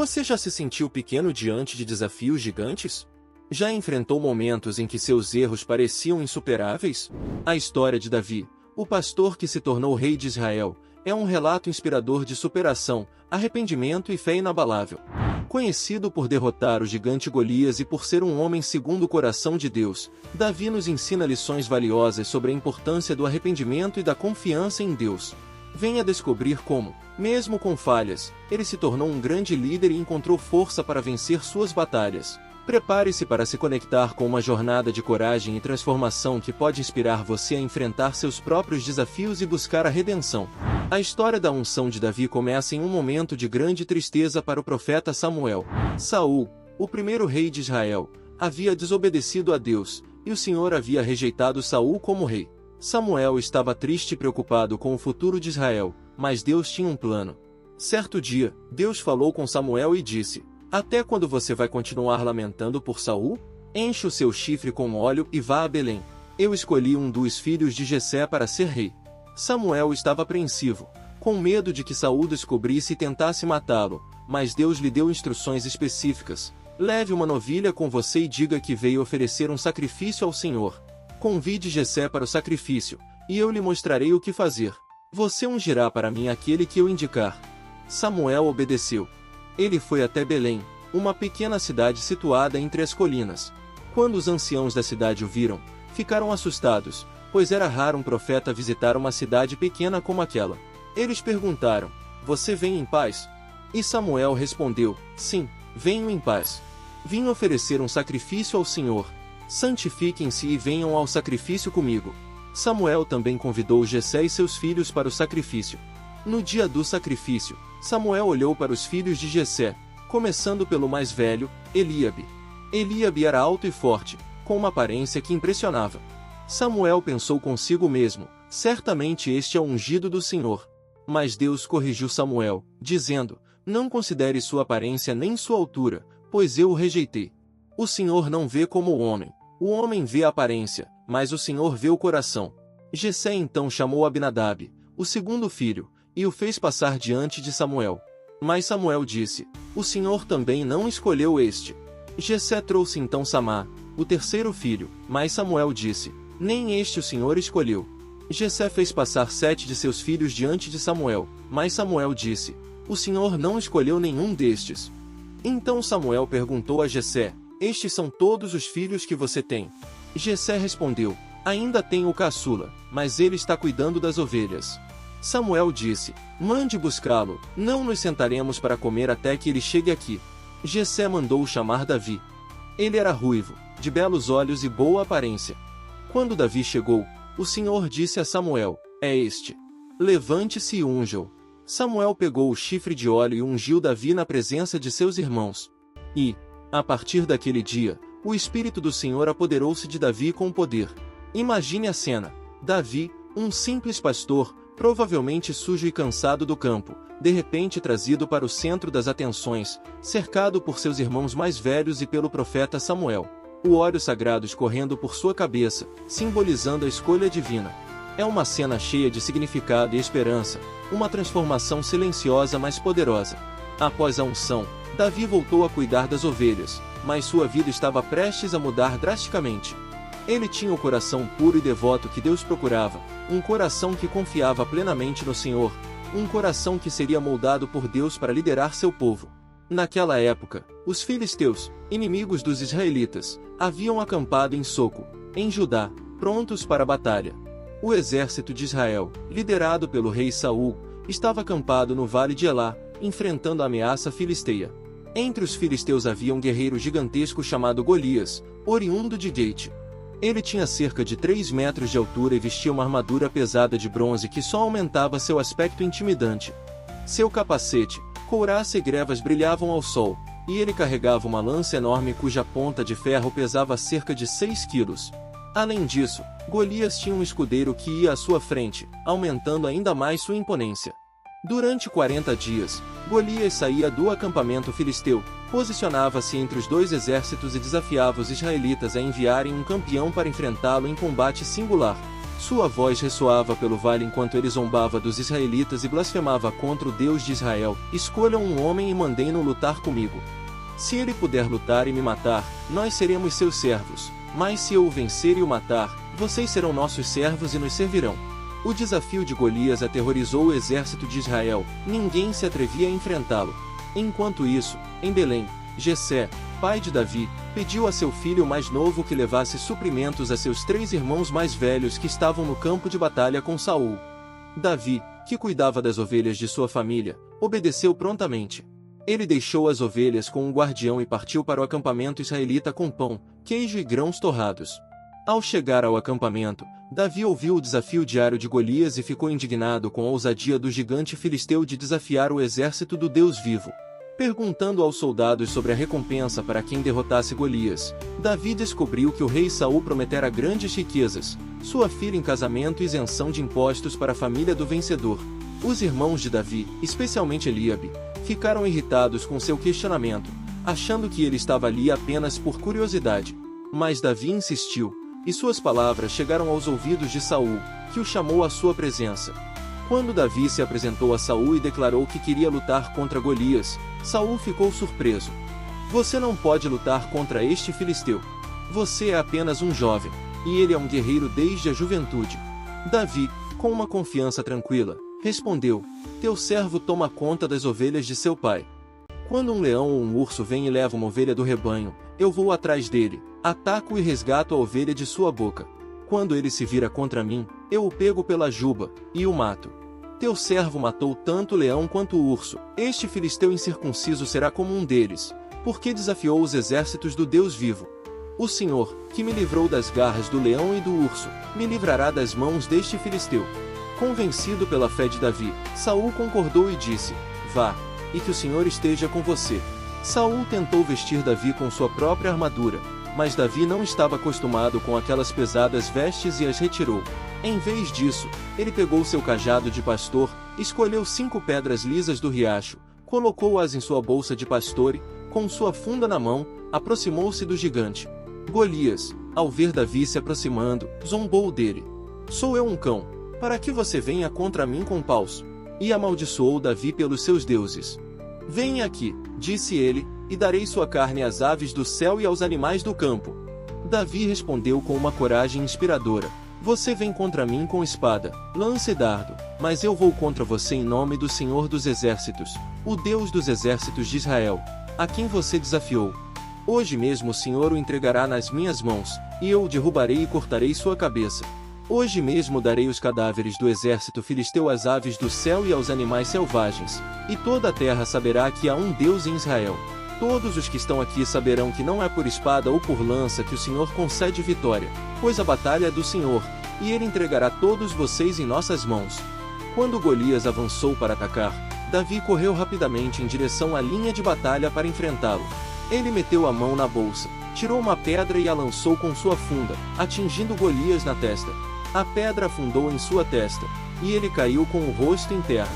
Você já se sentiu pequeno diante de desafios gigantes? Já enfrentou momentos em que seus erros pareciam insuperáveis? A história de Davi, o pastor que se tornou rei de Israel, é um relato inspirador de superação, arrependimento e fé inabalável. Conhecido por derrotar o gigante Golias e por ser um homem segundo o coração de Deus, Davi nos ensina lições valiosas sobre a importância do arrependimento e da confiança em Deus. Venha descobrir como, mesmo com falhas, ele se tornou um grande líder e encontrou força para vencer suas batalhas. Prepare-se para se conectar com uma jornada de coragem e transformação que pode inspirar você a enfrentar seus próprios desafios e buscar a redenção. A história da unção de Davi começa em um momento de grande tristeza para o profeta Samuel. Saul, o primeiro rei de Israel, havia desobedecido a Deus, e o Senhor havia rejeitado Saul como rei. Samuel estava triste e preocupado com o futuro de Israel, mas Deus tinha um plano. Certo dia, Deus falou com Samuel e disse: "Até quando você vai continuar lamentando por Saul? Enche o seu chifre com óleo e vá a Belém. Eu escolhi um dos filhos de Jessé para ser rei." Samuel estava apreensivo, com medo de que Saul descobrisse e tentasse matá-lo, mas Deus lhe deu instruções específicas. "Leve uma novilha com você e diga que veio oferecer um sacrifício ao Senhor. Convide Jessé para o sacrifício, e eu lhe mostrarei o que fazer. Você ungirá para mim aquele que eu indicar." Samuel obedeceu. Ele foi até Belém, uma pequena cidade situada entre as colinas. Quando os anciãos da cidade o viram, ficaram assustados, pois era raro um profeta visitar uma cidade pequena como aquela. Eles perguntaram: "Você vem em paz?" E Samuel respondeu: "Sim, venho em paz. Vim oferecer um sacrifício ao Senhor. Santifiquem-se e venham ao sacrifício comigo." Samuel também convidou Jessé e seus filhos para o sacrifício. No dia do sacrifício, Samuel olhou para os filhos de Jessé, começando pelo mais velho, Eliabe. Eliabe era alto e forte, com uma aparência que impressionava. Samuel pensou consigo mesmo: "Certamente este é o ungido do Senhor." Mas Deus corrigiu Samuel, dizendo: "Não considere sua aparência nem sua altura, pois eu o rejeitei. O Senhor não vê como o homem vê a aparência, mas o Senhor vê o coração." Jessé então chamou Abinadab, o segundo filho, e o fez passar diante de Samuel. Mas Samuel disse: "O Senhor também não escolheu este." Jessé trouxe então Samá, o terceiro filho, mas Samuel disse: "Nem este o Senhor escolheu." Jessé fez passar 7 de seus filhos diante de Samuel, mas Samuel disse: "O Senhor não escolheu nenhum destes." Então Samuel perguntou a Jessé: "Estes são todos os filhos que você tem?" Jessé respondeu: "Ainda tenho o caçula, mas ele está cuidando das ovelhas." Samuel disse: "Mande buscá-lo, não nos sentaremos para comer até que ele chegue aqui." Jessé mandou chamar Davi. Ele era ruivo, de belos olhos e boa aparência. Quando Davi chegou, o Senhor disse a Samuel: "É este. Levante-se e unja-o." Samuel pegou o chifre de óleo e ungiu Davi na presença de seus irmãos. E, a partir daquele dia, o Espírito do Senhor apoderou-se de Davi com poder. Imagine a cena: Davi, um simples pastor, provavelmente sujo e cansado do campo, de repente trazido para o centro das atenções, cercado por seus irmãos mais velhos e pelo profeta Samuel. O óleo sagrado escorrendo por sua cabeça, simbolizando a escolha divina. É uma cena cheia de significado e esperança, uma transformação silenciosa mas poderosa. Após a unção, Davi voltou a cuidar das ovelhas, mas sua vida estava prestes a mudar drasticamente. Ele tinha o coração puro e devoto que Deus procurava, um coração que confiava plenamente no Senhor, um coração que seria moldado por Deus para liderar seu povo. Naquela época, os filisteus, inimigos dos israelitas, haviam acampado em Soco, em Judá, prontos para a batalha. O exército de Israel, liderado pelo rei Saul, estava acampado no vale de Elá, enfrentando a ameaça filisteia. Entre os filisteus havia um guerreiro gigantesco chamado Golias, oriundo de Gate. Ele tinha cerca de 3 metros de altura e vestia uma armadura pesada de bronze que só aumentava seu aspecto intimidante. Seu capacete, couraça e grevas brilhavam ao sol, e ele carregava uma lança enorme cuja ponta de ferro pesava cerca de 6 quilos. Além disso, Golias tinha um escudeiro que ia à sua frente, aumentando ainda mais sua imponência. Durante 40 dias, Golias saía do acampamento filisteu, posicionava-se entre os dois exércitos e desafiava os israelitas a enviarem um campeão para enfrentá-lo em combate singular. Sua voz ressoava pelo vale enquanto ele zombava dos israelitas e blasfemava contra o Deus de Israel. Escolham um homem e mandem-no lutar comigo. Se ele puder lutar e me matar, nós seremos seus servos. Mas se eu o vencer e o matar, vocês serão nossos servos e nos servirão. O desafio de Golias aterrorizou o exército de Israel. Ninguém se atrevia a enfrentá-lo. Enquanto isso, em Belém, Jessé, pai de Davi, pediu a seu filho mais novo que levasse suprimentos a seus 3 irmãos mais velhos que estavam no campo de batalha com Saul. Davi, que cuidava das ovelhas de sua família, obedeceu prontamente. Ele deixou as ovelhas com um guardião e partiu para o acampamento israelita com pão, queijo e grãos torrados. Ao chegar ao acampamento, Davi ouviu o desafio diário de Golias e ficou indignado com a ousadia do gigante filisteu de desafiar o exército do Deus vivo. Perguntando aos soldados sobre a recompensa para quem derrotasse Golias, Davi descobriu que o rei Saul prometera grandes riquezas, sua filha em casamento e isenção de impostos para a família do vencedor. Os irmãos de Davi, especialmente Eliabe, ficaram irritados com seu questionamento, achando que ele estava ali apenas por curiosidade. Mas Davi insistiu, e suas palavras chegaram aos ouvidos de Saul, que o chamou à sua presença. Quando Davi se apresentou a Saul e declarou que queria lutar contra Golias, Saul ficou surpreso. Você não pode lutar contra este filisteu. Você é apenas um jovem, e ele é um guerreiro desde a juventude. Davi, com uma confiança tranquila, respondeu: Teu servo toma conta das ovelhas de seu pai. Quando um leão ou um urso vem e leva uma ovelha do rebanho, eu vou atrás dele, ataco e resgato a ovelha de sua boca. Quando ele se vira contra mim, eu o pego pela juba, e o mato. Teu servo matou tanto o leão quanto o urso. Este filisteu incircunciso será como um deles, porque desafiou os exércitos do Deus vivo. O Senhor, que me livrou das garras do leão e do urso, me livrará das mãos deste filisteu. Convencido pela fé de Davi, Saul concordou e disse: Vá, e que o Senhor esteja com você. Saul tentou vestir Davi com sua própria armadura, mas Davi não estava acostumado com aquelas pesadas vestes e as retirou. Em vez disso, ele pegou seu cajado de pastor, escolheu 5 pedras lisas do riacho, colocou-as em sua bolsa de pastor e, com sua funda na mão, aproximou-se do gigante. Golias, ao ver Davi se aproximando, zombou dele. Sou eu um cão, para que você venha contra mim com paus? E amaldiçoou Davi pelos seus deuses. Venha aqui, disse ele, e darei sua carne às aves do céu e aos animais do campo. Davi respondeu com uma coragem inspiradora: Você vem contra mim com espada, lança e dardo, mas eu vou contra você em nome do Senhor dos Exércitos, o Deus dos exércitos de Israel, a quem você desafiou. Hoje mesmo o Senhor o entregará nas minhas mãos, e eu o derrubarei e cortarei sua cabeça. Hoje mesmo darei os cadáveres do exército filisteu às aves do céu e aos animais selvagens, e toda a terra saberá que há um Deus em Israel. Todos os que estão aqui saberão que não é por espada ou por lança que o Senhor concede vitória, pois a batalha é do Senhor, e ele entregará todos vocês em nossas mãos. Quando Golias avançou para atacar, Davi correu rapidamente em direção à linha de batalha para enfrentá-lo. Ele meteu a mão na bolsa, tirou uma pedra e a lançou com sua funda, atingindo Golias na testa. A pedra afundou em sua testa, e ele caiu com o rosto em terra.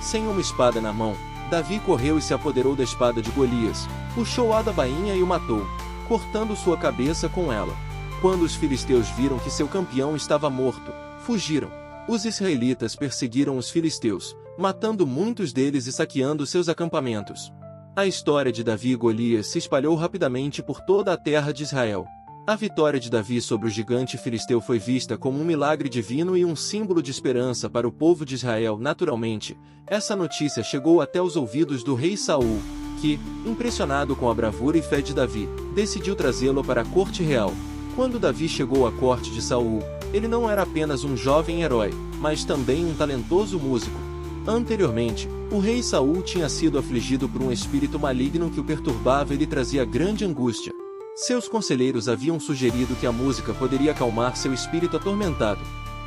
Sem uma espada na mão, Davi correu e se apoderou da espada de Golias, puxou-a da bainha e o matou, cortando sua cabeça com ela. Quando os filisteus viram que seu campeão estava morto, fugiram. Os israelitas perseguiram os filisteus, matando muitos deles e saqueando seus acampamentos. A história de Davi e Golias se espalhou rapidamente por toda a terra de Israel. A vitória de Davi sobre o gigante filisteu foi vista como um milagre divino e um símbolo de esperança para o povo de Israel. Naturalmente, essa notícia chegou até os ouvidos do rei Saul, que, impressionado com a bravura e fé de Davi, decidiu trazê-lo para a corte real. Quando Davi chegou à corte de Saul, ele não era apenas um jovem herói, mas também um talentoso músico. Anteriormente, o rei Saul tinha sido afligido por um espírito maligno que o perturbava e lhe trazia grande angústia. Seus conselheiros haviam sugerido que a música poderia acalmar seu espírito atormentado.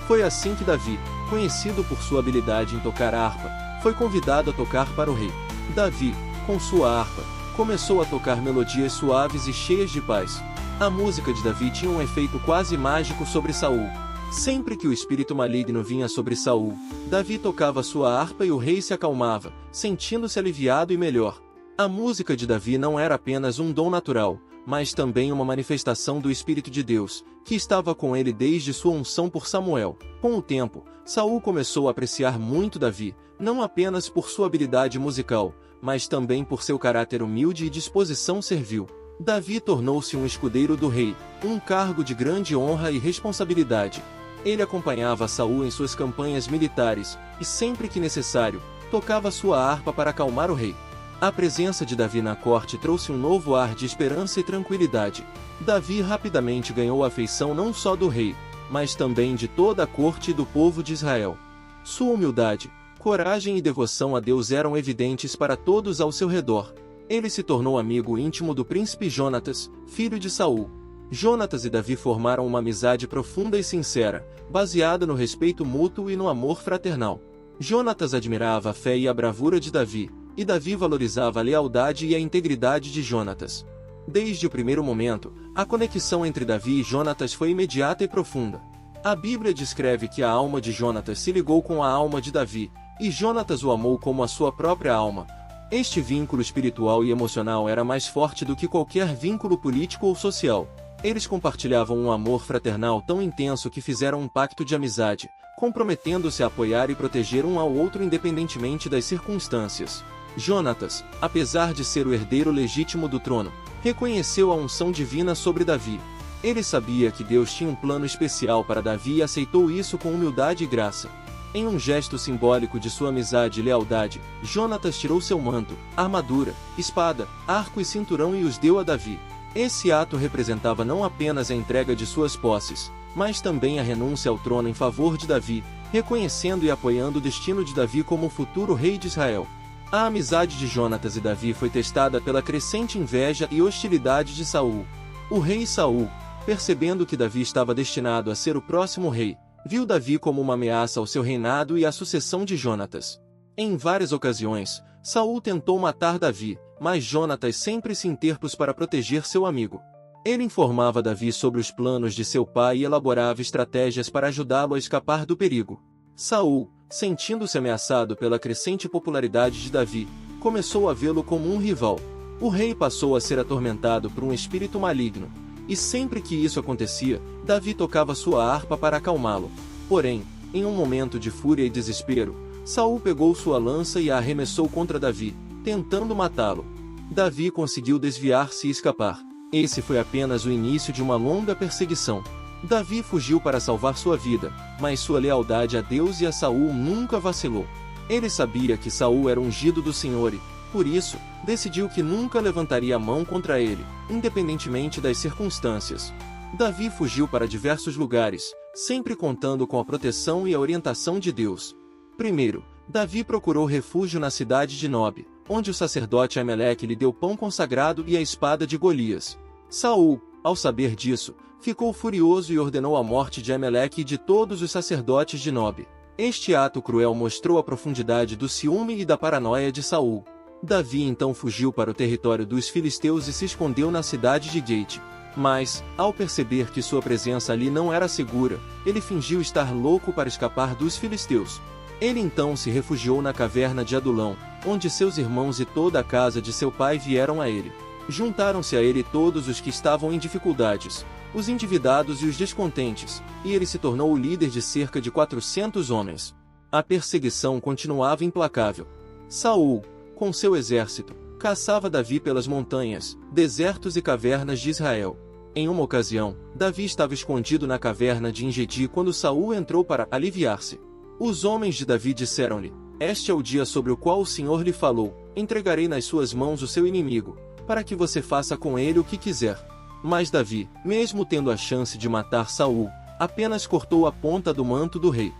Foi assim que Davi, conhecido por sua habilidade em tocar a harpa, foi convidado a tocar para o rei. Davi, com sua harpa, começou a tocar melodias suaves e cheias de paz. A música de Davi tinha um efeito quase mágico sobre Saul. Sempre que o espírito maligno vinha sobre Saul, Davi tocava sua harpa e o rei se acalmava, sentindo-se aliviado e melhor. A música de Davi não era apenas um dom natural, mas também uma manifestação do Espírito de Deus, que estava com ele desde sua unção por Samuel. Com o tempo, Saul começou a apreciar muito Davi, não apenas por sua habilidade musical, mas também por seu caráter humilde e disposição servil. Davi tornou-se um escudeiro do rei, um cargo de grande honra e responsabilidade. Ele acompanhava Saul em suas campanhas militares, e sempre que necessário, tocava sua harpa para acalmar o rei. A presença de Davi na corte trouxe um novo ar de esperança e tranquilidade. Davi rapidamente ganhou a afeição não só do rei, mas também de toda a corte e do povo de Israel. Sua humildade, coragem e devoção a Deus eram evidentes para todos ao seu redor. Ele se tornou amigo íntimo do príncipe Jonatas, filho de Saul. Jonatas e Davi formaram uma amizade profunda e sincera, baseada no respeito mútuo e no amor fraternal. Jonatas admirava a fé e a bravura de Davi, e Davi valorizava a lealdade e a integridade de Jonatas. Desde o primeiro momento, a conexão entre Davi e Jonatas foi imediata e profunda. A Bíblia descreve que a alma de Jonatas se ligou com a alma de Davi, e Jonatas o amou como a sua própria alma. Este vínculo espiritual e emocional era mais forte do que qualquer vínculo político ou social. Eles compartilhavam um amor fraternal tão intenso que fizeram um pacto de amizade, comprometendo-se a apoiar e proteger um ao outro independentemente das circunstâncias. Jonatas, apesar de ser o herdeiro legítimo do trono, reconheceu a unção divina sobre Davi. Ele sabia que Deus tinha um plano especial para Davi e aceitou isso com humildade e graça. Em um gesto simbólico de sua amizade e lealdade, Jonatas tirou seu manto, armadura, espada, arco e cinturão e os deu a Davi. Esse ato representava não apenas a entrega de suas posses, mas também a renúncia ao trono em favor de Davi, reconhecendo e apoiando o destino de Davi como o futuro rei de Israel. A amizade de Jonatas e Davi foi testada pela crescente inveja e hostilidade de Saul. O rei Saul, percebendo que Davi estava destinado a ser o próximo rei, viu Davi como uma ameaça ao seu reinado e à sucessão de Jonatas. Em várias ocasiões, Saul tentou matar Davi, mas Jonatas sempre se interpôs para proteger seu amigo. Ele informava Davi sobre os planos de seu pai e elaborava estratégias para ajudá-lo a escapar do perigo. Saul, sentindo-se ameaçado pela crescente popularidade de Davi, começou a vê-lo como um rival. O rei passou a ser atormentado por um espírito maligno, e sempre que isso acontecia, Davi tocava sua harpa para acalmá-lo. Porém, em um momento de fúria e desespero, Saul pegou sua lança e a arremessou contra Davi, tentando matá-lo. Davi conseguiu desviar-se e escapar. Esse foi apenas o início de uma longa perseguição. Davi fugiu para salvar sua vida, mas sua lealdade a Deus e a Saul nunca vacilou. Ele sabia que Saul era ungido do Senhor e, por isso, decidiu que nunca levantaria a mão contra ele, independentemente das circunstâncias. Davi fugiu para diversos lugares, sempre contando com a proteção e a orientação de Deus. Primeiro, Davi procurou refúgio na cidade de Nob, onde o sacerdote Ameleque lhe deu pão consagrado e a espada de Golias. Saul, ao saber disso, ficou furioso e ordenou a morte de Ameleque e de todos os sacerdotes de Nob. Este ato cruel mostrou a profundidade do ciúme e da paranoia de Saul. Davi então fugiu para o território dos filisteus e se escondeu na cidade de Gate. Mas, ao perceber que sua presença ali não era segura, ele fingiu estar louco para escapar dos filisteus. Ele então se refugiou na caverna de Adulão, onde seus irmãos e toda a casa de seu pai vieram a ele. Juntaram-se a ele todos os que estavam em dificuldades, os endividados e os descontentes, e ele se tornou o líder de cerca de 400 homens. A perseguição continuava implacável. Saul, com seu exército, caçava Davi pelas montanhas, desertos e cavernas de Israel. Em uma ocasião, Davi estava escondido na caverna de Engedi quando Saul entrou para aliviar-se. Os homens de Davi disseram-lhe: "Este é o dia sobre o qual o Senhor lhe falou, entregarei nas suas mãos o seu inimigo, para que você faça com ele o que quiser." Mas Davi, mesmo tendo a chance de matar Saul, apenas cortou a ponta do manto do rei.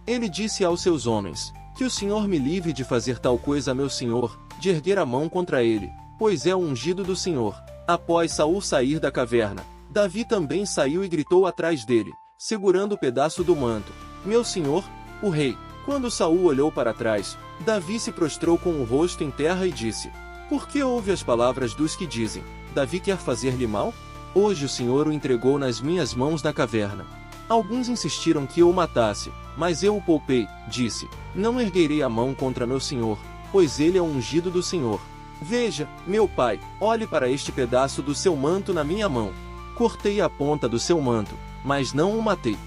Ele disse aos seus homens: "Que o Senhor me livre de fazer tal coisa a meu senhor, de erguer a mão contra ele, pois é o ungido do Senhor." Após Saul sair da caverna, Davi também saiu e gritou atrás dele, segurando o pedaço do manto: "Meu senhor, o rei." Quando Saul olhou para trás, Davi se prostrou com o rosto em terra e disse: "Por que ouve as palavras dos que dizem: Davi quer fazer-lhe mal? Hoje o Senhor o entregou nas minhas mãos na caverna." Alguns insistiram que eu o matasse, mas eu o poupei, disse: "Não erguerei a mão contra meu senhor, pois ele é o ungido do Senhor." Veja, meu pai, olhe para este pedaço do seu manto na minha mão. Cortei a ponta do seu manto, mas não o matei.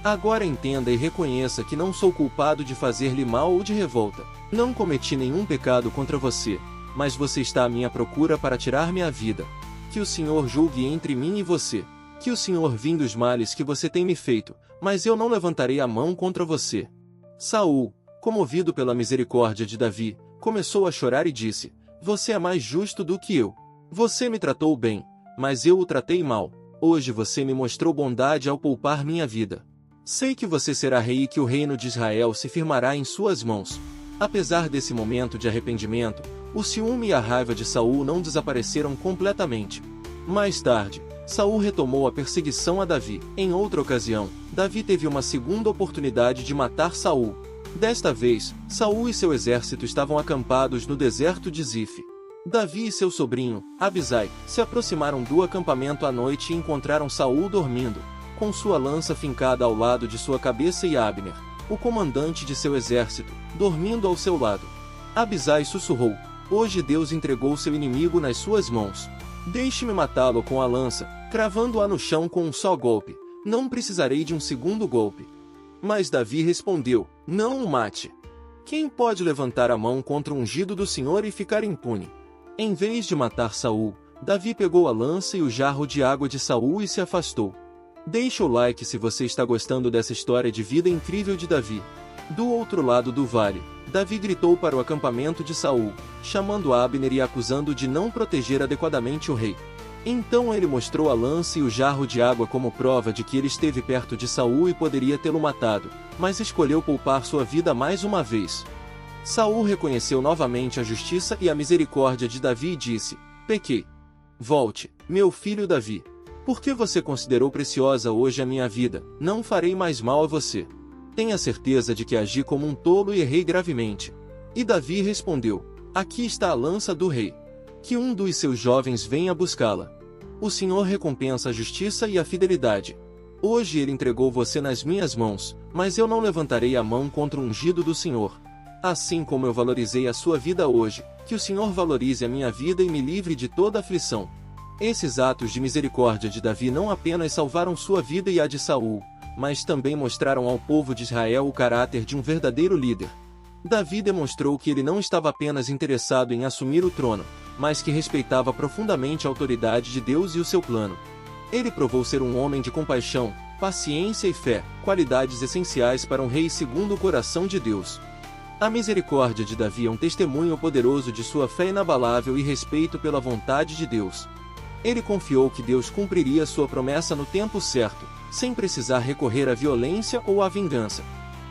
Agora entenda e reconheça que não sou culpado de fazer-lhe mal ou de revolta. Não cometi nenhum pecado contra você, mas você está à minha procura para tirar-me a vida. Que o Senhor julgue entre mim e você. Que o Senhor vingue os males que você tem me feito, mas eu não levantarei a mão contra você. Saul, comovido pela misericórdia de Davi, começou a chorar e disse: Você é mais justo do que eu. Você me tratou bem, mas eu o tratei mal. Hoje você me mostrou bondade ao poupar minha vida. Sei que você será rei e que o reino de Israel se firmará em suas mãos. Apesar desse momento de arrependimento, o ciúme e a raiva de Saul não desapareceram completamente. Mais tarde, Saul retomou a perseguição a Davi. Em outra ocasião, Davi teve uma segunda oportunidade de matar Saul. Desta vez, Saul e seu exército estavam acampados no deserto de Zif. Davi e seu sobrinho, Abisai, se aproximaram do acampamento à noite e encontraram Saul dormindo, com sua lança fincada ao lado de sua cabeça, e Abner, o comandante de seu exército, dormindo ao seu lado. Abisai sussurrou: Hoje Deus entregou seu inimigo nas suas mãos. Deixe-me matá-lo com a lança, cravando-a no chão com um só golpe. Não precisarei de um segundo golpe. Mas Davi respondeu: Não o mate. Quem pode levantar a mão contra o ungido do Senhor e ficar impune? Em vez de matar Saul, Davi pegou a lança e o jarro de água de Saul e se afastou. Deixe o like se você está gostando dessa história de vida incrível de Davi. Do outro lado do vale, Davi gritou para o acampamento de Saul, chamando Abner e acusando-o de não proteger adequadamente o rei. Então ele mostrou a lança e o jarro de água como prova de que ele esteve perto de Saul e poderia tê-lo matado, mas escolheu poupar sua vida mais uma vez. Saul reconheceu novamente a justiça e a misericórdia de Davi e disse: Pequei. Volte, meu filho Davi. Por que você considerou preciosa hoje a minha vida? Não farei mais mal a você. Tenha certeza de que agi como um tolo e errei gravemente. E Davi respondeu: Aqui está a lança do rei. Que um dos seus jovens venha buscá-la. O Senhor recompensa a justiça e a fidelidade. Hoje ele entregou você nas minhas mãos, mas eu não levantarei a mão contra o ungido do Senhor. Assim como eu valorizei a sua vida hoje, que o Senhor valorize a minha vida e me livre de toda aflição. Esses atos de misericórdia de Davi não apenas salvaram sua vida e a de Saul, mas também mostraram ao povo de Israel o caráter de um verdadeiro líder. Davi demonstrou que ele não estava apenas interessado em assumir o trono, mas que respeitava profundamente a autoridade de Deus e o seu plano. Ele provou ser um homem de compaixão, paciência e fé, qualidades essenciais para um rei segundo o coração de Deus. A misericórdia de Davi é um testemunho poderoso de sua fé inabalável e respeito pela vontade de Deus. Ele confiou que Deus cumpriria sua promessa no tempo certo, sem precisar recorrer à violência ou à vingança.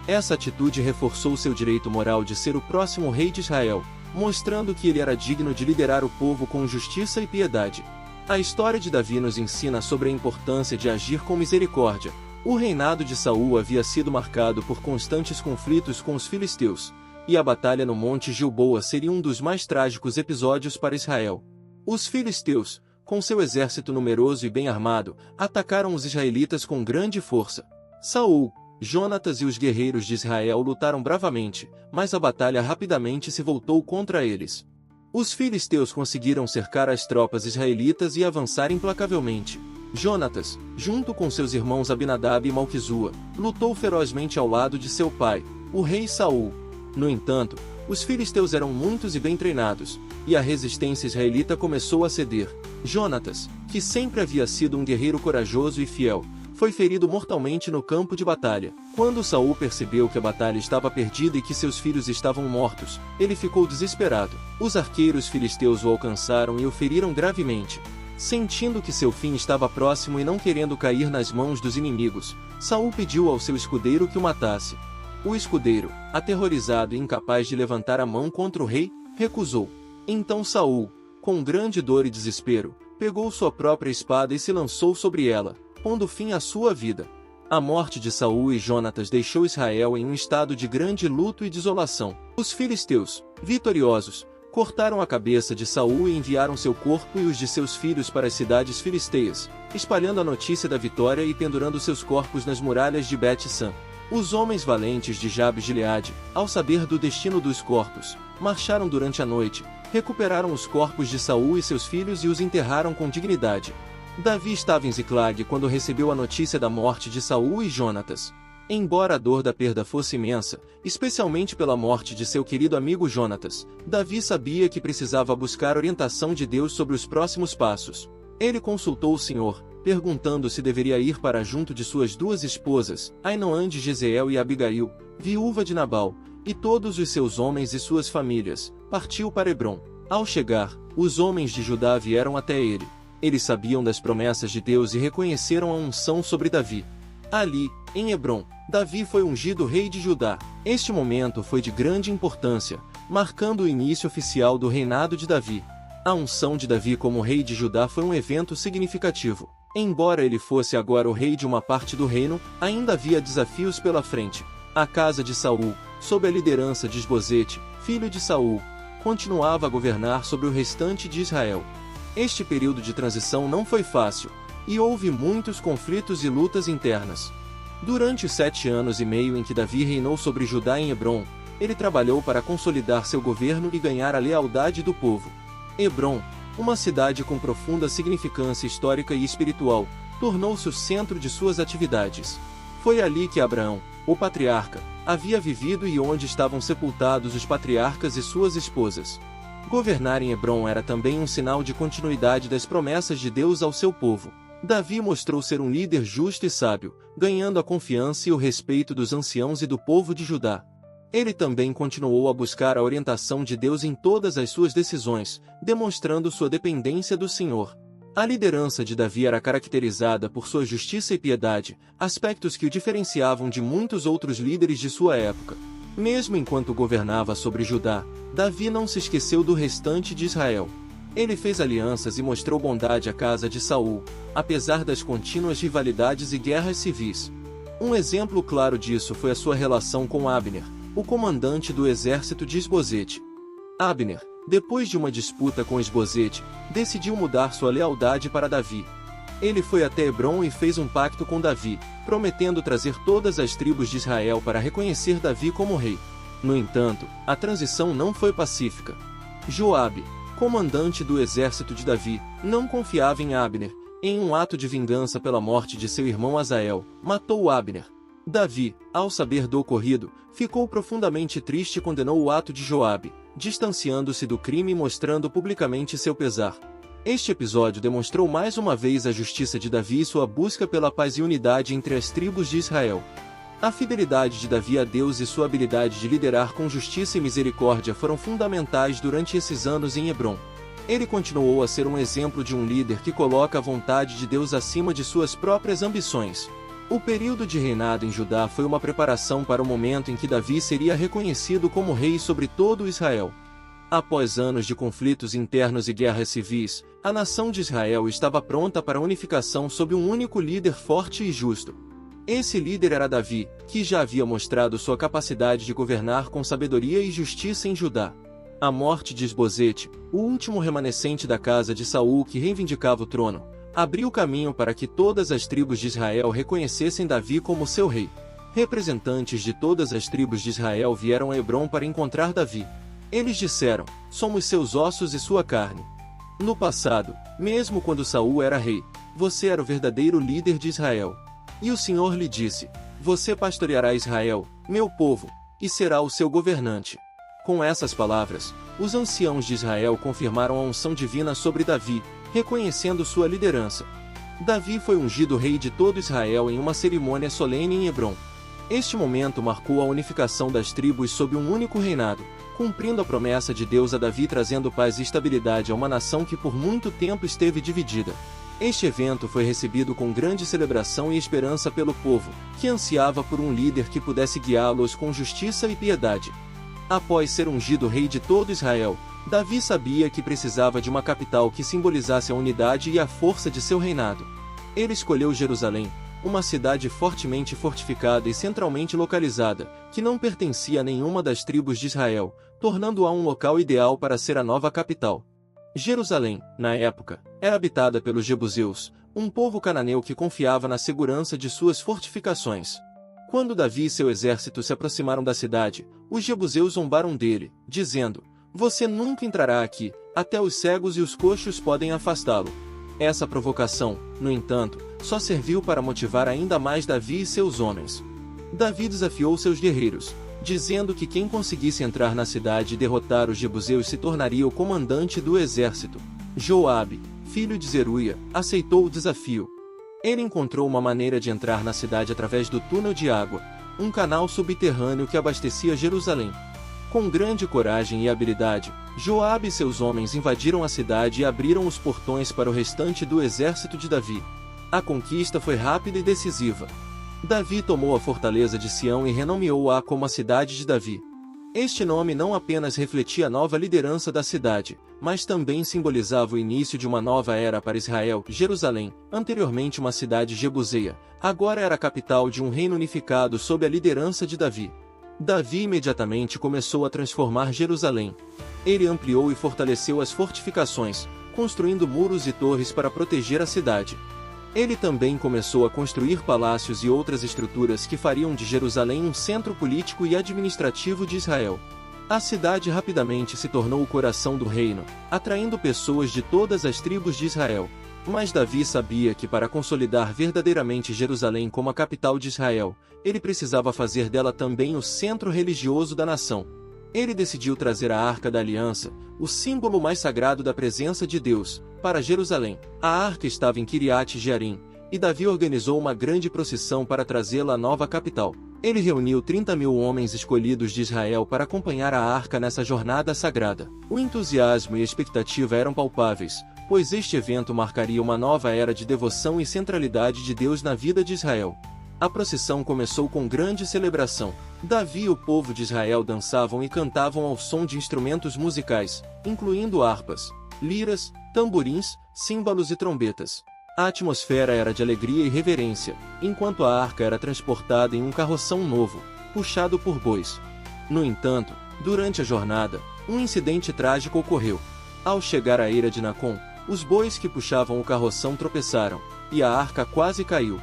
Essa atitude reforçou seu direito moral de ser o próximo rei de Israel, mostrando que ele era digno de liderar o povo com justiça e piedade. A história de Davi nos ensina sobre a importância de agir com misericórdia. O reinado de Saul havia sido marcado por constantes conflitos com os filisteus, e a batalha no Monte Gilboa seria um dos mais trágicos episódios para Israel. Os filisteus, com seu exército numeroso e bem armado, atacaram os israelitas com grande força. Saul, Jonatas e os guerreiros de Israel lutaram bravamente, mas a batalha rapidamente se voltou contra eles. Os filisteus conseguiram cercar as tropas israelitas e avançar implacavelmente. Jonatas, junto com seus irmãos Abinadab e Malquizua, lutou ferozmente ao lado de seu pai, o rei Saul. No entanto, os filisteus eram muitos e bem treinados, e a resistência israelita começou a ceder. Jonatas, que sempre havia sido um guerreiro corajoso e fiel, foi ferido mortalmente no campo de batalha. Quando Saul percebeu que a batalha estava perdida e que seus filhos estavam mortos, ele ficou desesperado. Os arqueiros filisteus o alcançaram e o feriram gravemente. Sentindo que seu fim estava próximo e não querendo cair nas mãos dos inimigos, Saul pediu ao seu escudeiro que o matasse. O escudeiro, aterrorizado e incapaz de levantar a mão contra o rei, recusou. Então Saul, com grande dor e desespero, pegou sua própria espada e se lançou sobre ela, pondo fim à sua vida. A morte de Saul e Jonatas deixou Israel em um estado de grande luto e desolação. Os filisteus, vitoriosos, cortaram a cabeça de Saul e enviaram seu corpo e os de seus filhos para as cidades filisteias, espalhando a notícia da vitória e pendurando seus corpos nas muralhas de Bet-San. Os homens valentes de Jabes-Gileade, ao saber do destino dos corpos, marcharam durante a noite, Recuperaram os corpos de Saul e seus filhos e os enterraram com dignidade. Davi estava em Ziclag quando recebeu a notícia da morte de Saul e Jonatas. Embora a dor da perda fosse imensa, especialmente pela morte de seu querido amigo Jonatas, Davi sabia que precisava buscar orientação de Deus sobre os próximos passos. Ele consultou o Senhor, perguntando se deveria ir para junto de suas duas esposas, Ainoã de Jezreel e Abigail, viúva de Nabal, e todos os seus homens e suas famílias. Partiu para Hebrom. Ao chegar, os homens de Judá vieram até ele. Eles sabiam das promessas de Deus e reconheceram a unção sobre Davi. Ali, em Hebrom, Davi foi ungido rei de Judá. Este momento foi de grande importância, marcando o início oficial do reinado de Davi. A unção de Davi como rei de Judá foi um evento significativo. Embora ele fosse agora o rei de uma parte do reino, ainda havia desafios pela frente. A casa de Saul, sob a liderança de Isbosete, filho de Saul, continuava a governar sobre o restante de Israel. Este período de transição não foi fácil, e houve muitos conflitos e lutas internas. Durante os 7 anos e meio em que Davi reinou sobre Judá em Hebrom, ele trabalhou para consolidar seu governo e ganhar a lealdade do povo. Hebrom, uma cidade com profunda significância histórica e espiritual, tornou-se o centro de suas atividades. Foi ali que Abraão, o patriarca, havia vivido e onde estavam sepultados os patriarcas e suas esposas. Governar em Hebrom era também um sinal de continuidade das promessas de Deus ao seu povo. Davi mostrou ser um líder justo e sábio, ganhando a confiança e o respeito dos anciãos e do povo de Judá. Ele também continuou a buscar a orientação de Deus em todas as suas decisões, demonstrando sua dependência do Senhor. A liderança de Davi era caracterizada por sua justiça e piedade, aspectos que o diferenciavam de muitos outros líderes de sua época. Mesmo enquanto governava sobre Judá, Davi não se esqueceu do restante de Israel. Ele fez alianças e mostrou bondade à casa de Saul, apesar das contínuas rivalidades e guerras civis. Um exemplo claro disso foi a sua relação com Abner, o comandante do exército de Isbosete. Abner, depois de uma disputa com Isbosete, decidiu mudar sua lealdade para Davi. Ele foi até Hebrom e fez um pacto com Davi, prometendo trazer todas as tribos de Israel para reconhecer Davi como rei. No entanto, a transição não foi pacífica. Joabe, comandante do exército de Davi, não confiava em Abner. Em um ato de vingança pela morte de seu irmão Asael, matou Abner. Davi, ao saber do ocorrido, ficou profundamente triste e condenou o ato de Joabe, distanciando-se do crime e mostrando publicamente seu pesar. Este episódio demonstrou mais uma vez a justiça de Davi e sua busca pela paz e unidade entre as tribos de Israel. A fidelidade de Davi a Deus e sua habilidade de liderar com justiça e misericórdia foram fundamentais durante esses anos em Hebrom. Ele continuou a ser um exemplo de um líder que coloca a vontade de Deus acima de suas próprias ambições. O período de reinado em Judá foi uma preparação para o momento em que Davi seria reconhecido como rei sobre todo Israel. Após anos de conflitos internos e guerras civis, a nação de Israel estava pronta para a unificação sob um único líder forte e justo. Esse líder era Davi, que já havia mostrado sua capacidade de governar com sabedoria e justiça em Judá. A morte de Isbosete, o último remanescente da casa de Saul que reivindicava o trono, abriu caminho para que todas as tribos de Israel reconhecessem Davi como seu rei. Representantes de todas as tribos de Israel vieram a Hebrom para encontrar Davi. Eles disseram: "Somos seus ossos e sua carne." No passado, mesmo quando Saul era rei, você era o verdadeiro líder de Israel. E o Senhor lhe disse: "Você pastoreará Israel, meu povo, e será o seu governante." Com essas palavras, os anciãos de Israel confirmaram a unção divina sobre Davi, reconhecendo sua liderança. Davi foi ungido rei de todo Israel em uma cerimônia solene em Hebrom. Este momento marcou a unificação das tribos sob um único reinado, cumprindo a promessa de Deus a Davi, trazendo paz e estabilidade a uma nação que por muito tempo esteve dividida. Este evento foi recebido com grande celebração e esperança pelo povo, que ansiava por um líder que pudesse guiá-los com justiça e piedade. Após ser ungido rei de todo Israel, Davi sabia que precisava de uma capital que simbolizasse a unidade e a força de seu reinado. Ele escolheu Jerusalém, uma cidade fortemente fortificada e centralmente localizada, que não pertencia a nenhuma das tribos de Israel, tornando-a um local ideal para ser a nova capital. Jerusalém, na época, era habitada pelos jebuseus, um povo cananeu que confiava na segurança de suas fortificações. Quando Davi e seu exército se aproximaram da cidade, os jebuseus zombaram dele, dizendo: Você nunca entrará aqui, até os cegos e os coxos podem afastá-lo. Essa provocação, no entanto, só serviu para motivar ainda mais Davi e seus homens. Davi desafiou seus guerreiros, dizendo que quem conseguisse entrar na cidade e derrotar os jebuseus se tornaria o comandante do exército. Joabe, filho de Zeruia, aceitou o desafio. Ele encontrou uma maneira de entrar na cidade através do túnel de água, um canal subterrâneo que abastecia Jerusalém. Com grande coragem e habilidade, Joabe e seus homens invadiram a cidade e abriram os portões para o restante do exército de Davi. A conquista foi rápida e decisiva. Davi tomou a fortaleza de Sião e renomeou-a como a cidade de Davi. Este nome não apenas refletia a nova liderança da cidade, mas também simbolizava o início de uma nova era para Israel. Jerusalém, anteriormente uma cidade jebuseia, agora era a capital de um reino unificado sob a liderança de Davi. Davi imediatamente começou a transformar Jerusalém. Ele ampliou e fortaleceu as fortificações, construindo muros e torres para proteger a cidade. Ele também começou a construir palácios e outras estruturas que fariam de Jerusalém um centro político e administrativo de Israel. A cidade rapidamente se tornou o coração do reino, atraindo pessoas de todas as tribos de Israel. Mas Davi sabia que para consolidar verdadeiramente Jerusalém como a capital de Israel, ele precisava fazer dela também o centro religioso da nação. Ele decidiu trazer a Arca da Aliança, o símbolo mais sagrado da presença de Deus, para Jerusalém. A arca estava em Kiriat Jearim, e Davi organizou uma grande procissão para trazê-la à nova capital. Ele reuniu 30.000 homens escolhidos de Israel para acompanhar a arca nessa jornada sagrada. O entusiasmo e a expectativa eram palpáveis, pois este evento marcaria uma nova era de devoção e centralidade de Deus na vida de Israel. A procissão começou com grande celebração. Davi e o povo de Israel dançavam e cantavam ao som de instrumentos musicais, incluindo harpas, liras, tamborins, símbolos e trombetas. A atmosfera era de alegria e reverência, enquanto a arca era transportada em um carroção novo, puxado por bois. No entanto, durante a jornada, um incidente trágico ocorreu. Ao chegar à eira de Nacon, os bois que puxavam o carroção tropeçaram, e a arca quase caiu.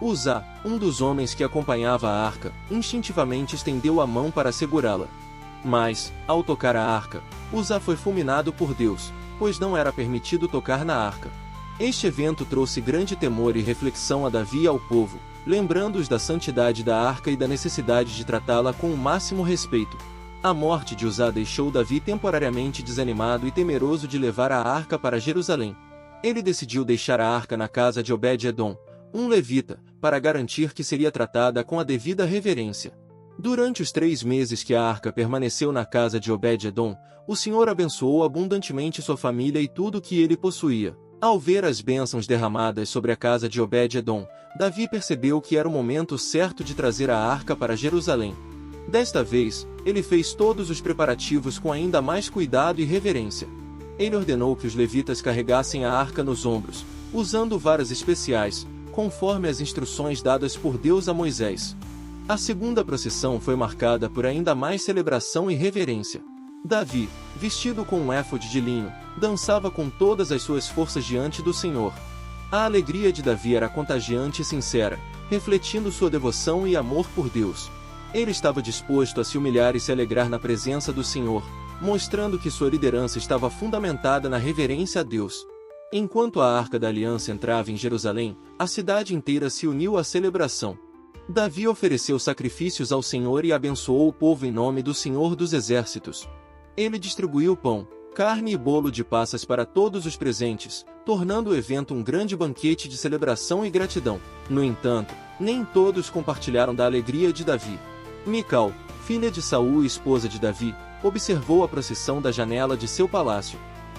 Uzá, um dos homens que acompanhava a arca, instintivamente estendeu a mão para segurá-la. Mas, ao tocar a arca, Uzá foi fulminado por Deus, pois não era permitido tocar na arca. Este evento trouxe grande temor e reflexão a Davi e ao povo, lembrando-os da santidade da arca e da necessidade de tratá-la com o máximo respeito. A morte de Uzá deixou Davi temporariamente desanimado e temeroso de levar a arca para Jerusalém. Ele decidiu deixar a arca na casa de Obed-Edom, um levita, para garantir que seria tratada com a devida reverência. Durante os 3 meses que a arca permaneceu na casa de Obed-Edom, o Senhor abençoou abundantemente sua família e tudo o que ele possuía. Ao ver as bênçãos derramadas sobre a casa de Obed-Edom, Davi percebeu que era o momento certo de trazer a arca para Jerusalém. Desta vez, ele fez todos os preparativos com ainda mais cuidado e reverência. Ele ordenou que os levitas carregassem a arca nos ombros, usando varas especiais, conforme as instruções dadas por Deus a Moisés. A segunda procissão foi marcada por ainda mais celebração e reverência. Davi, vestido com um éfode de linho, dançava com todas as suas forças diante do Senhor. A alegria de Davi era contagiante e sincera, refletindo sua devoção e amor por Deus. Ele estava disposto a se humilhar e se alegrar na presença do Senhor, mostrando que sua liderança estava fundamentada na reverência a Deus. Enquanto a Arca da Aliança entrava em Jerusalém, a cidade inteira se uniu à celebração. Davi ofereceu sacrifícios ao Senhor e abençoou o povo em nome do Senhor dos Exércitos. Ele distribuiu pão, carne e bolo de passas para todos os presentes, tornando o evento um grande banquete de celebração e gratidão. No entanto, nem todos compartilharam da alegria de Davi. Mical, filha de Saul e esposa de Davi, observou a procissão da janela de seu palácio.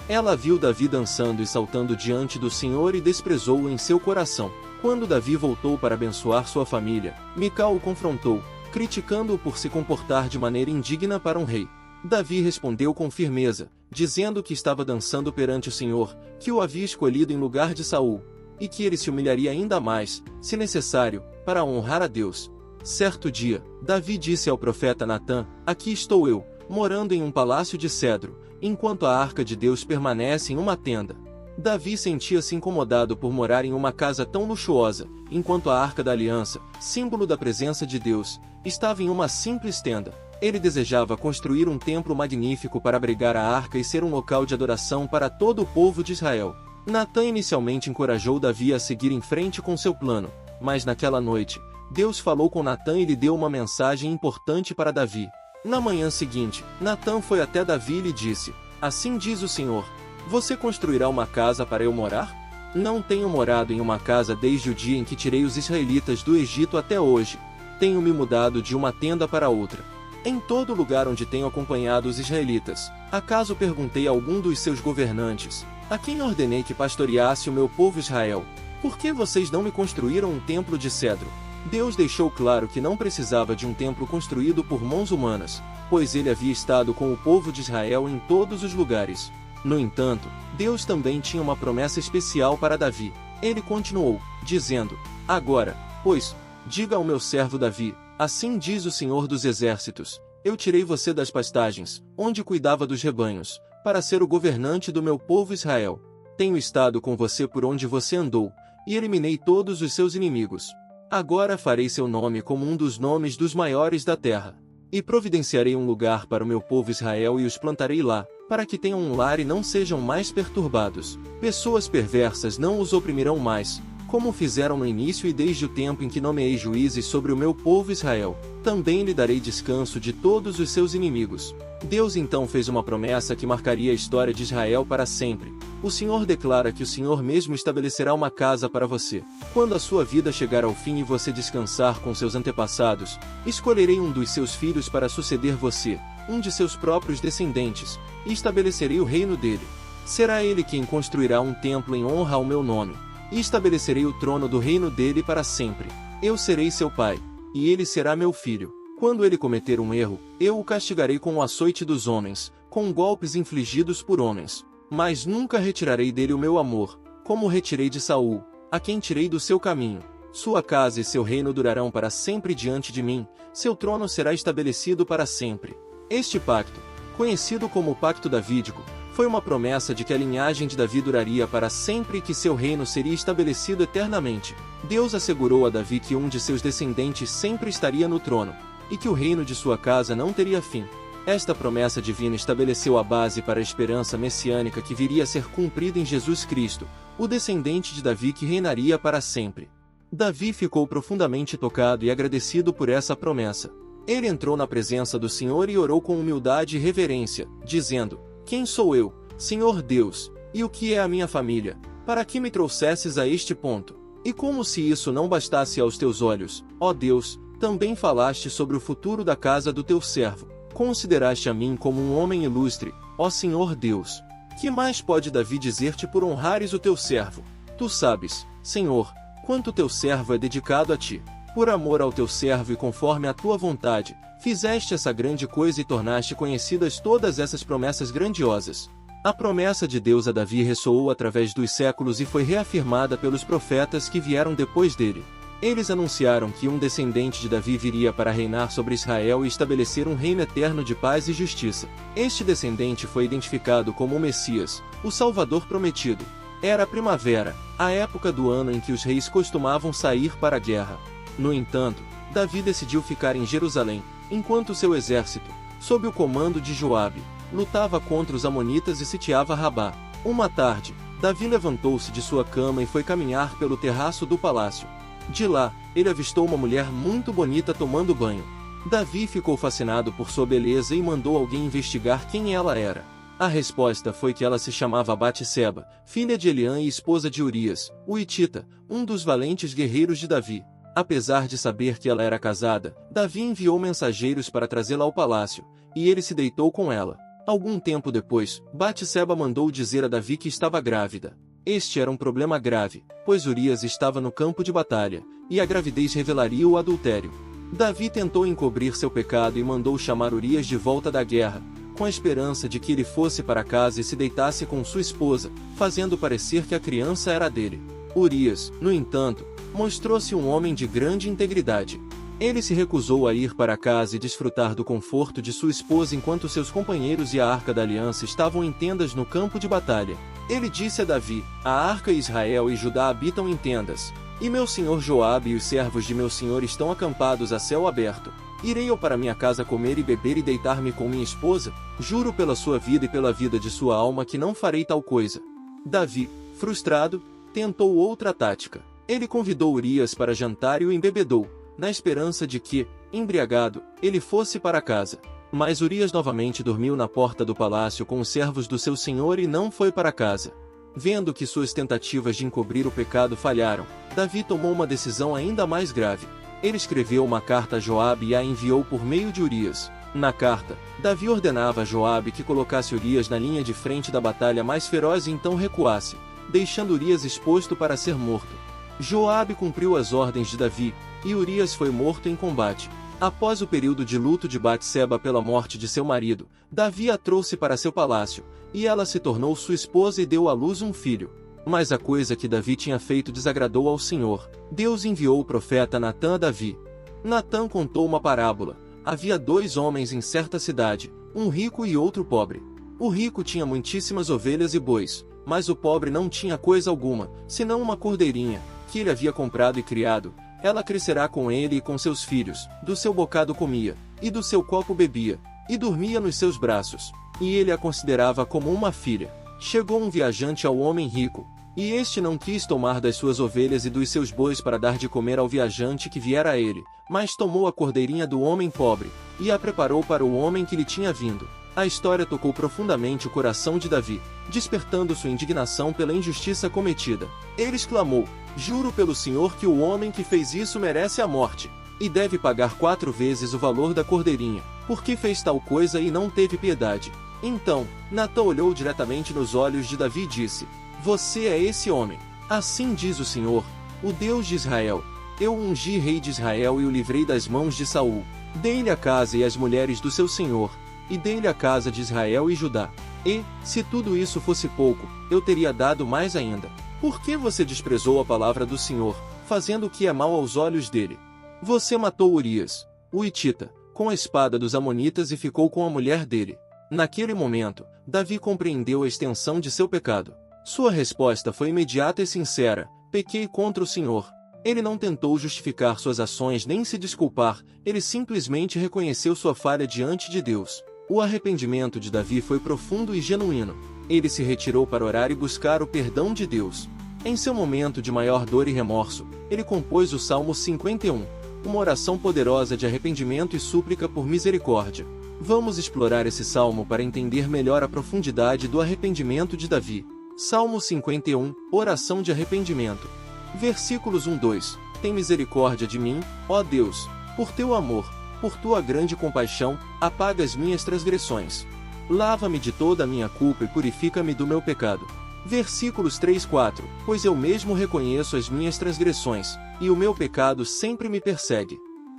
Ela viu Davi dançando e saltando diante do Senhor e desprezou-o em seu coração. Quando Davi voltou para abençoar sua família, Mical o confrontou, criticando-o por se comportar de maneira indigna para um rei. Davi respondeu com firmeza, dizendo que estava dançando perante o Senhor, que o havia escolhido em lugar de Saul, e que ele se humilharia ainda mais, se necessário, para honrar a Deus. Certo dia, Davi disse ao profeta Natã: "Aqui estou eu, morando em um palácio de cedro, enquanto a arca de Deus permanece em uma tenda." Davi sentia-se incomodado por morar em uma casa tão luxuosa, enquanto a Arca da Aliança, símbolo da presença de Deus, estava em uma simples tenda. Ele desejava construir um templo magnífico para abrigar a arca e ser um local de adoração para todo o povo de Israel. Natã inicialmente encorajou Davi a seguir em frente com seu plano, mas naquela noite, Deus falou com Natã e lhe deu uma mensagem importante para Davi. Na manhã seguinte, Natã foi até Davi e lhe disse: Assim diz o Senhor, você construirá uma casa para eu morar? Não tenho morado em uma casa desde o dia em que tirei os israelitas do Egito até hoje. Tenho me mudado de uma tenda para outra. Em todo lugar onde tenho acompanhado os israelitas, acaso perguntei a algum dos seus governantes, a quem ordenei que pastoreasse o meu povo Israel, por que vocês não me construíram um templo de cedro? Deus deixou claro que não precisava de um templo construído por mãos humanas, pois ele havia estado com o povo de Israel em todos os lugares. No entanto, Deus também tinha uma promessa especial para Davi. Ele continuou, dizendo: Agora, pois, diga ao meu servo Davi, assim diz o Senhor dos Exércitos, eu tirei você das pastagens, onde cuidava dos rebanhos, para ser o governante do meu povo Israel. Tenho estado com você por onde você andou, e eliminei todos os seus inimigos. Agora farei seu nome como um dos nomes dos maiores da terra. E providenciarei um lugar para o meu povo Israel e os plantarei lá, para que tenham um lar e não sejam mais perturbados. Pessoas perversas não os oprimirão mais, como fizeram no início e desde o tempo em que nomeei juízes sobre o meu povo Israel. Também lhe darei descanso de todos os seus inimigos. Deus então fez uma promessa que marcaria a história de Israel para sempre. O Senhor declara que o Senhor mesmo estabelecerá uma casa para você. Quando a sua vida chegar ao fim e você descansar com seus antepassados, escolherei um dos seus filhos para suceder você, um de seus próprios descendentes, e estabelecerei o reino dele. Será ele quem construirá um templo em honra ao meu nome, e estabelecerei o trono do reino dele para sempre. Eu serei seu pai, e ele será meu filho. Quando ele cometer um erro, eu o castigarei com o açoite dos homens, com golpes infligidos por homens. Mas nunca retirarei dele o meu amor, como retirei de Saul, a quem tirei do seu caminho. Sua casa e seu reino durarão para sempre diante de mim, seu trono será estabelecido para sempre. Este pacto, conhecido como o Pacto Davídico, foi uma promessa de que a linhagem de Davi duraria para sempre e que seu reino seria estabelecido eternamente. Deus assegurou a Davi que um de seus descendentes sempre estaria no trono, e que o reino de sua casa não teria fim. Esta promessa divina estabeleceu a base para a esperança messiânica que viria a ser cumprida em Jesus Cristo, o descendente de Davi que reinaria para sempre. Davi ficou profundamente tocado e agradecido por essa promessa. Ele entrou na presença do Senhor e orou com humildade e reverência, dizendo: Quem sou eu, Senhor Deus, e o que é a minha família, para que me trouxesses a este ponto? E como se isso não bastasse aos teus olhos, ó Deus, também falaste sobre o futuro da casa do teu servo. Consideraste a mim como um homem ilustre, ó Senhor Deus. Que mais pode Davi dizer-te por honrares o teu servo? Tu sabes, Senhor, quanto teu servo é dedicado a ti. Por amor ao teu servo e conforme a tua vontade, fizeste essa grande coisa e tornaste conhecidas todas essas promessas grandiosas. A promessa de Deus a Davi ressoou através dos séculos e foi reafirmada pelos profetas que vieram depois dele. Eles anunciaram que um descendente de Davi viria para reinar sobre Israel e estabelecer um reino eterno de paz e justiça. Este descendente foi identificado como o Messias, o Salvador prometido. Era a primavera, a época do ano em que os reis costumavam sair para a guerra. No entanto, Davi decidiu ficar em Jerusalém, enquanto seu exército, sob o comando de Joabe, lutava contra os amonitas e sitiava Rabá. Uma tarde, Davi levantou-se de sua cama e foi caminhar pelo terraço do palácio. De lá, ele avistou uma mulher muito bonita tomando banho. Davi ficou fascinado por sua beleza e mandou alguém investigar quem ela era. A resposta foi que ela se chamava Batseba, filha de Eliã e esposa de Urias, o Hitita, um dos valentes guerreiros de Davi. Apesar de saber que ela era casada, Davi enviou mensageiros para trazê-la ao palácio, e ele se deitou com ela. Algum tempo depois, Batseba mandou dizer a Davi que estava grávida. Este era um problema grave, pois Urias estava no campo de batalha, e a gravidez revelaria o adultério. Davi tentou encobrir seu pecado e mandou chamar Urias de volta da guerra, com a esperança de que ele fosse para casa e se deitasse com sua esposa, fazendo parecer que a criança era dele. Urias, no entanto, mostrou-se um homem de grande integridade. Ele se recusou a ir para casa e desfrutar do conforto de sua esposa enquanto seus companheiros e a Arca da Aliança estavam em tendas no campo de batalha. Ele disse a Davi: A Arca e Israel e Judá habitam em tendas. E meu senhor Joabe e os servos de meu senhor estão acampados a céu aberto. Irei eu para minha casa comer e beber e deitar-me com minha esposa? Juro pela sua vida e pela vida de sua alma que não farei tal coisa. Davi, frustrado, tentou outra tática. Ele convidou Urias para jantar e o embebedou, na esperança de que, embriagado, ele fosse para casa. Mas Urias novamente dormiu na porta do palácio com os servos do seu senhor e não foi para casa. Vendo que suas tentativas de encobrir o pecado falharam, Davi tomou uma decisão ainda mais grave. Ele escreveu uma carta a Joabe e a enviou por meio de Urias. Na carta, Davi ordenava a Joabe que colocasse Urias na linha de frente da batalha mais feroz e então recuasse, deixando Urias exposto para ser morto. Joabe cumpriu as ordens de Davi, e Urias foi morto em combate. Após o período de luto de Batseba pela morte de seu marido, Davi a trouxe para seu palácio, e ela se tornou sua esposa e deu à luz um filho. Mas a coisa que Davi tinha feito desagradou ao Senhor. Deus enviou o profeta Natã a Davi. Natã contou uma parábola. Havia 2 homens em certa cidade, um rico e outro pobre. O rico tinha muitíssimas ovelhas e bois, mas o pobre não tinha coisa alguma, senão uma cordeirinha, que ele havia comprado e criado. Ela crescerá com ele e com seus filhos, do seu bocado comia, e do seu copo bebia, e dormia nos seus braços, e ele a considerava como uma filha. Chegou um viajante ao homem rico, e este não quis tomar das suas ovelhas e dos seus bois para dar de comer ao viajante que viera a ele, mas tomou a cordeirinha do homem pobre, e a preparou para o homem que lhe tinha vindo. A história tocou profundamente o coração de Davi, despertando sua indignação pela injustiça cometida. Ele exclamou: "Juro pelo Senhor que o homem que fez isso merece a morte, e deve pagar 4 vezes o valor da cordeirinha, porque fez tal coisa e não teve piedade." Então, Natã olhou diretamente nos olhos de Davi e disse: "Você é esse homem. Assim diz o Senhor, o Deus de Israel. Eu o ungi rei de Israel e o livrei das mãos de Saul. Dei-lhe a casa e as mulheres do seu senhor, e dei-lhe a casa de Israel e Judá. E, se tudo isso fosse pouco, eu teria dado mais ainda. Por que você desprezou a palavra do Senhor, fazendo o que é mal aos olhos dele? Você matou Urias, o hitita, com a espada dos amonitas e ficou com a mulher dele." Naquele momento, Davi compreendeu a extensão de seu pecado. Sua resposta foi imediata e sincera: "Pequei contra o Senhor." Ele não tentou justificar suas ações nem se desculpar, ele simplesmente reconheceu sua falha diante de Deus. O arrependimento de Davi foi profundo e genuíno. Ele se retirou para orar e buscar o perdão de Deus. Em seu momento de maior dor e remorso, ele compôs o Salmo 51, uma oração poderosa de arrependimento e súplica por misericórdia. Vamos explorar esse salmo para entender melhor a profundidade do arrependimento de Davi. Salmo 51, oração de arrependimento. Versículos 1-2. Tem misericórdia de mim, ó Deus, por teu amor, por tua grande compaixão, apaga as minhas transgressões. Lava-me de toda a minha culpa e purifica-me do meu pecado. Versículos 3-4. Pois eu mesmo reconheço as minhas transgressões, e o meu pecado sempre me persegue.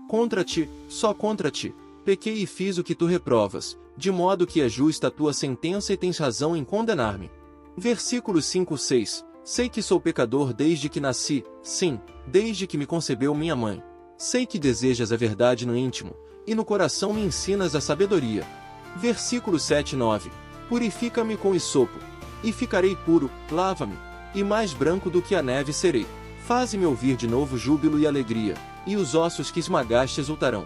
Contra ti, só contra ti, pequei e fiz o que tu reprovas, de modo que é justa a tua sentença e tens razão em condenar-me. Versículos 5-6. Sei que sou pecador desde que nasci, sim, desde que me concebeu minha mãe. Sei que desejas a verdade no íntimo, e no coração me ensinas a sabedoria. Versículos 7-9. Purifica-me com hisopo, e ficarei puro, lava-me, e mais branco do que a neve serei. Faze-me ouvir de novo júbilo e alegria, e os ossos que esmagaste exultarão.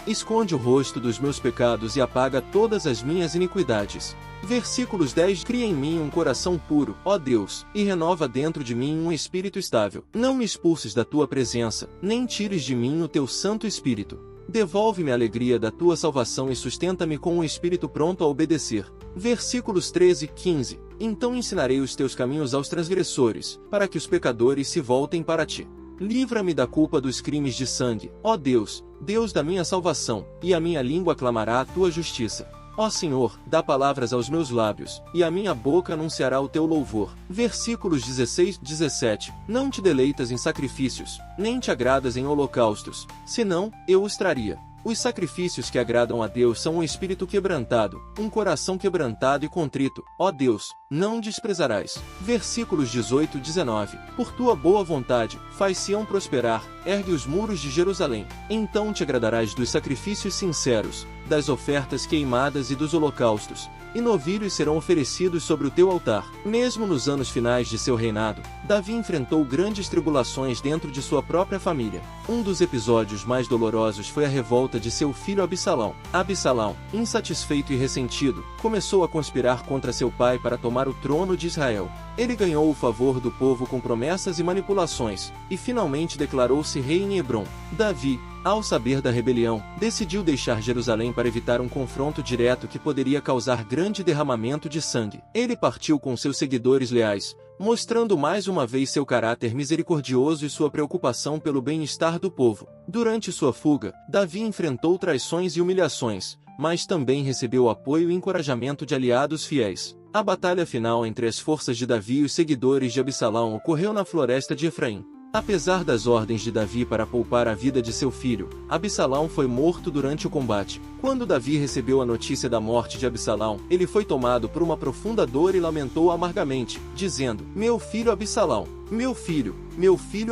Esconde o rosto dos meus pecados e apaga todas as minhas iniquidades. Versículos 10. Cria em mim um coração puro, ó Deus, e renova dentro de mim um espírito estável. Não me expulses da tua presença, nem tires de mim o teu Santo Espírito. Devolve-me a alegria da tua salvação e sustenta-me com um espírito pronto a obedecer. Versículos 13-15. Então ensinarei os teus caminhos aos transgressores, para que os pecadores se voltem para ti. Livra-me da culpa dos crimes de sangue, ó Deus, Deus da minha salvação, e a minha língua clamará a tua justiça. Ó Senhor, dá palavras aos meus lábios, e a minha boca anunciará o teu louvor. Versículos 16-17. Não te deleitas em sacrifícios, nem te agradas em holocaustos, senão, eu os traria. Os sacrifícios que agradam a Deus são um espírito quebrantado, um coração quebrantado e contrito, ó Deus, não desprezarás. Versículos 18-19. Por tua boa vontade, faz Sião prosperar, ergue os muros de Jerusalém. Então te agradarás dos sacrifícios sinceros, das ofertas queimadas e dos holocaustos. e novilhos serão oferecidos sobre o teu altar. Mesmo nos anos finais de seu reinado, Davi enfrentou grandes tribulações dentro de sua própria família. Um dos episódios mais dolorosos foi a revolta de seu filho Absalão. Absalão, insatisfeito e ressentido, começou a conspirar contra seu pai para tomar o trono de Israel. Ele ganhou o favor do povo com promessas e manipulações, e finalmente declarou-se rei em Hebrom. Davi, ao saber da rebelião, decidiu deixar Jerusalém para evitar um confronto direto que poderia causar grande derramamento de sangue. Ele partiu com seus seguidores leais, mostrando mais uma vez seu caráter misericordioso e sua preocupação pelo bem-estar do povo. Durante sua fuga, Davi enfrentou traições e humilhações, mas também recebeu apoio e encorajamento de aliados fiéis. A batalha final entre as forças de Davi e os seguidores de Absalão ocorreu na floresta de Efraim. Apesar das ordens de Davi para poupar a vida de seu filho, Absalão foi morto durante o combate. Quando Davi recebeu a notícia da morte de Absalão, ele foi tomado por uma profunda dor e lamentou amargamente, dizendo: "Meu filho Absalão, meu filho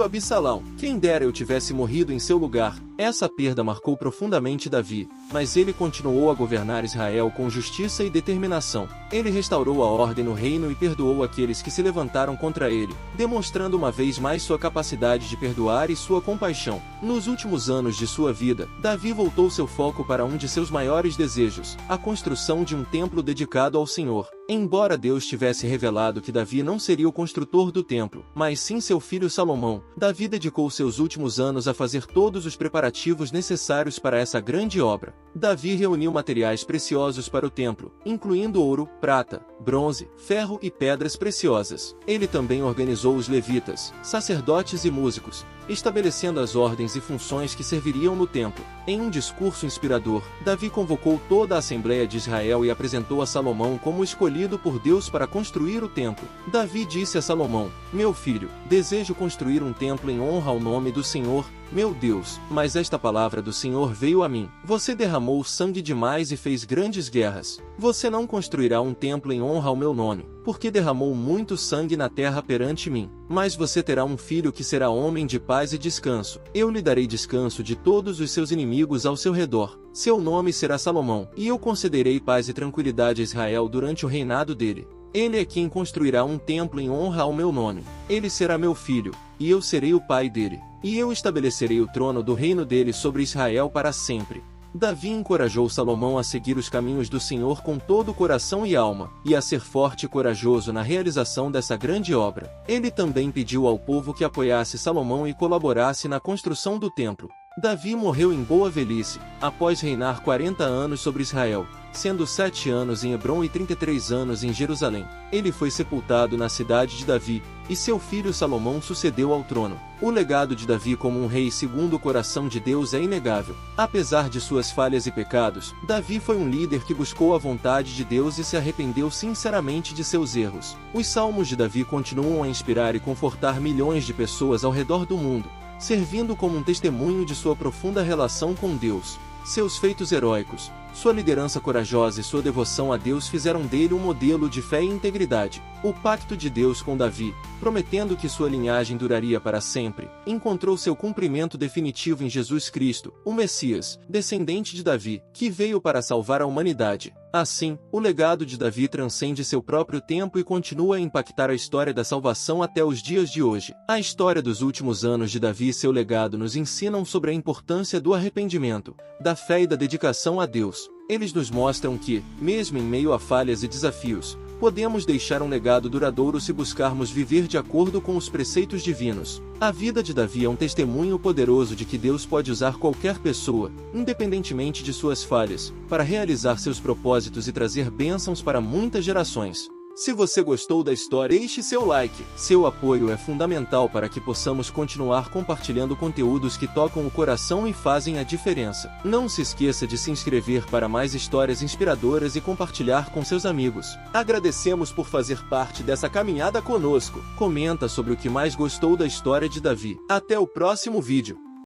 Absalão, quem dera eu tivesse morrido em seu lugar." Essa perda marcou profundamente Davi, mas ele continuou a governar Israel com justiça e determinação. Ele restaurou a ordem no reino e perdoou aqueles que se levantaram contra ele, demonstrando uma vez mais sua capacidade de perdoar e sua compaixão. Nos últimos anos de sua vida, Davi voltou seu foco para um de seus maiores desejos, a construção de um templo dedicado ao Senhor. Embora Deus tivesse revelado que Davi não seria o construtor do templo, mas sim seu filho Salomão, Davi dedicou seus últimos anos a fazer todos os preparativos necessários para essa grande obra. Davi reuniu materiais preciosos para o templo, incluindo ouro, prata, bronze, ferro e pedras preciosas. Ele também organizou os levitas, sacerdotes e músicos, estabelecendo as ordens e funções que serviriam no templo. Em um discurso inspirador, Davi convocou toda a Assembleia de Israel e apresentou a Salomão como escolhido por Deus para construir o templo. Davi disse a Salomão: "Meu filho, desejo construir um templo em honra ao nome do Senhor, meu Deus, mas esta palavra do Senhor veio a mim. Você derramou sangue demais e fez grandes guerras. Você não construirá um templo em honra ao meu nome, porque derramou muito sangue na terra perante mim. Mas você terá um filho que será homem de paz e descanso. Eu lhe darei descanso de todos os seus inimigos ao seu redor. Seu nome será Salomão, e eu concederei paz e tranquilidade a Israel durante o reinado dele. Ele é quem construirá um templo em honra ao meu nome. Ele será meu filho, e eu serei o pai dele. E eu estabelecerei o trono do reino dele sobre Israel para sempre." Davi encorajou Salomão a seguir os caminhos do Senhor com todo o coração e alma, e a ser forte e corajoso na realização dessa grande obra. Ele também pediu ao povo que apoiasse Salomão e colaborasse na construção do templo. Davi morreu em boa velhice, após reinar 40 anos sobre Israel, sendo 7 anos em Hebrom e 33 anos em Jerusalém. Ele foi sepultado na cidade de Davi, e seu filho Salomão sucedeu ao trono. O legado de Davi como um rei segundo o coração de Deus é inegável. Apesar de suas falhas e pecados, Davi foi um líder que buscou a vontade de Deus e se arrependeu sinceramente de seus erros. Os salmos de Davi continuam a inspirar e confortar milhões de pessoas ao redor do mundo, servindo como um testemunho de sua profunda relação com Deus. Seus feitos heróicos, sua liderança corajosa e sua devoção a Deus fizeram dele um modelo de fé e integridade. O pacto de Deus com Davi, prometendo que sua linhagem duraria para sempre, encontrou seu cumprimento definitivo em Jesus Cristo, o Messias, descendente de Davi, que veio para salvar a humanidade. Assim, o legado de Davi transcende seu próprio tempo e continua a impactar a história da salvação até os dias de hoje. A história dos últimos anos de Davi e seu legado nos ensinam sobre a importância do arrependimento, da fé e da dedicação a Deus. Eles nos mostram que, mesmo em meio a falhas e desafios, podemos deixar um legado duradouro se buscarmos viver de acordo com os preceitos divinos. A vida de Davi é um testemunho poderoso de que Deus pode usar qualquer pessoa, independentemente de suas falhas, para realizar seus propósitos e trazer bênçãos para muitas gerações. Se você gostou da história, deixe seu like. Seu apoio é fundamental para que possamos continuar compartilhando conteúdos que tocam o coração e fazem a diferença. Não se esqueça de se inscrever para mais histórias inspiradoras e compartilhar com seus amigos. Agradecemos por fazer parte dessa caminhada conosco. Comenta sobre o que mais gostou da história de Davi. Até o próximo vídeo.